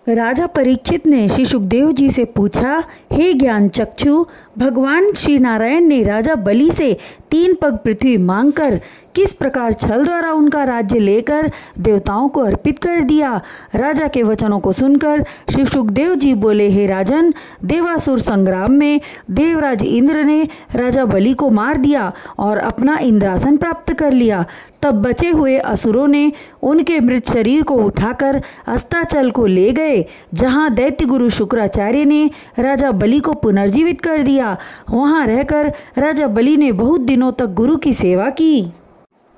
राजा परीक्षित ने श्री सुखदेव जी से पूछा, हे ज्ञान चक्षु, भगवान श्री नारायण ने राजा बलि से 3 पग पृथ्वी मांगकर किस प्रकार छल द्वारा उनका राज्य लेकर देवताओं को अर्पित कर दिया। राजा के वचनों को सुनकर श्री सुखदेव जी बोले, हे राजन, देवासुर संग्राम में देवराज इंद्र ने राजा बलि को मार दिया और अपना इंद्रासन प्राप्त कर लिया। तब बचे हुए असुरों ने उनके मृत शरीर को उठाकर अस्ताचल को ले गए, जहां दैत्य गुरु शुक्राचार्य ने राजा बलि को पुनर्जीवित कर दिया। वहां रहकर राजा बलि ने बहुत दिनों तक गुरु की सेवा की।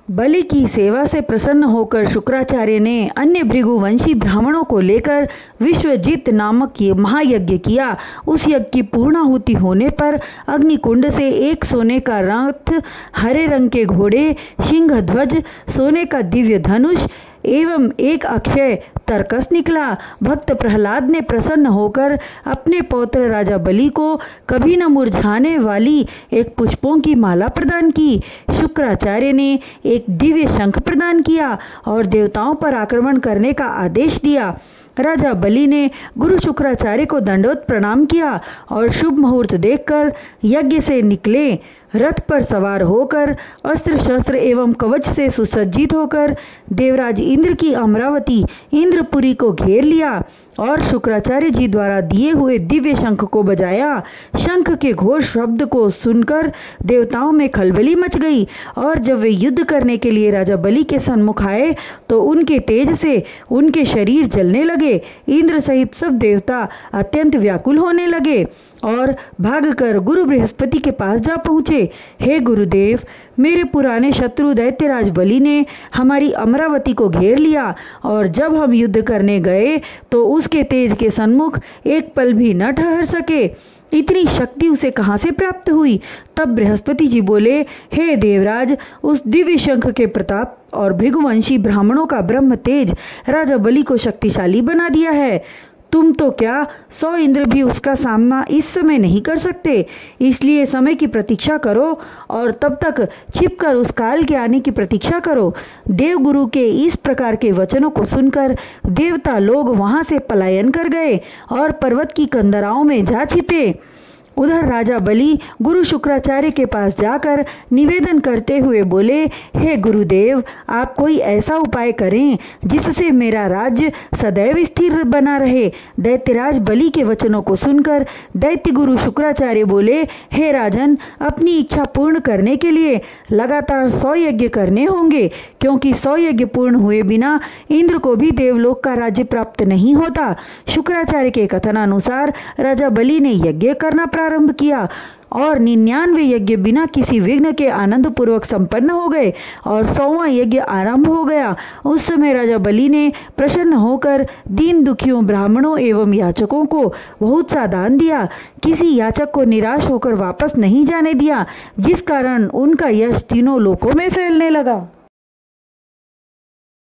बलि की सेवा से प्रसन्न होकर शुक्राचार्य ने अन्य भृगुवंशी ब्राह्मणों को लेकर विश्वजित नामक महायज्ञ किया। उस यज्ञ की पूर्णाहुति होने पर अग्निकुंड से एक सोने का रथ, हरे रंग के घोड़े, सिंह ध्वज, सोने का दिव्य धनुष एवं एक अक्षय तरकस निकला। भक्त प्रहलाद ने प्रसन्न होकर अपने पौत्र राजा बलि को कभी न मुरझाने वाली एक पुष्पों की माला प्रदान की। शुक्राचार्य ने एक दिव्य शंख प्रदान किया और देवताओं पर आक्रमण करने का आदेश दिया। राजा बलि ने गुरु शुक्राचार्य को दंडवत प्रणाम किया और शुभ मुहूर्त देखकर यज्ञ से निकले। रथ पर सवार होकर अस्त्र शस्त्र एवं कवच से सुसज्जित होकर देवराज इंद्र की अमरावती इंद्रपुरी को घेर लिया और शुक्राचार्य जी द्वारा दिए हुए दिव्य शंख को बजाया। शंख के घोष शब्द को सुनकर देवताओं में खलबली मच गई और जब वे युद्ध करने के लिए राजा बलि के सन्मुख आए तो उनके तेज से उनके शरीर जलने लगे। इंद्र सहित सब देवता अत्यंत व्याकुल होने लगे और भागकर गुरु बृहस्पति के पास जा पहुँचे। हे गुरुदेव, मेरे पुराने शत्रु दैत्यराज बलि ने हमारी अमरावती को घेर लिया और जब हम युद्ध करने गए तो उसके तेज के सन्मुख एक पल भी न ठहर सके। इतनी शक्ति उसे कहाँ से प्राप्त हुई। तब बृहस्पति जी बोले, हे देवराज, उस दिव्य शंख के प्रताप और भृगुवंशी ब्राह्मणों का ब्रह्म तेज राजा बलि को शक्तिशाली बना दिया है। तुम तो क्या 100 इंद्र भी उसका सामना इस समय नहीं कर सकते। इसलिए समय की प्रतीक्षा करो और तब तक छिपकर उस काल के आने की प्रतीक्षा करो। देवगुरु के इस प्रकार के वचनों को सुनकर देवता लोग वहां से पलायन कर गए और पर्वत की कंदराओं में जा छिपे। उधर राजा बलि गुरु शुक्राचार्य के पास जाकर निवेदन करते हुए बोले, हे गुरुदेव, आप कोई ऐसा उपाय करें जिससे मेरा राज्य सदैव स्थिर बना रहे। दैत्यराज बलि के वचनों को सुनकर दैत्य गुरु शुक्राचार्य बोले, हे राजन, अपनी इच्छा पूर्ण करने के लिए लगातार 100 यज्ञ करने होंगे, क्योंकि 100 यज्ञ पूर्ण हुए बिना इंद्र को भी देवलोक का राज्य प्राप्त नहीं होता। शुक्राचार्य के कथनानुसार राजा बलि ने यज्ञ करना प्रारंभ किया और 99 यज्ञ बिना किसी विघ्न के आनंद पूर्वक संपन्न हो गए और 100वां यज्ञ आरंभ हो गया। उस समय राजा बलि ने प्रसन्न होकर दीन दुखियों ब्राह्मणों एवं याचकों को बहुत सा दान दिया। किसी याचक को निराश होकर वापस नहीं जाने दिया, जिस कारण उनका यश तीनों लोकों में फैलने लगा।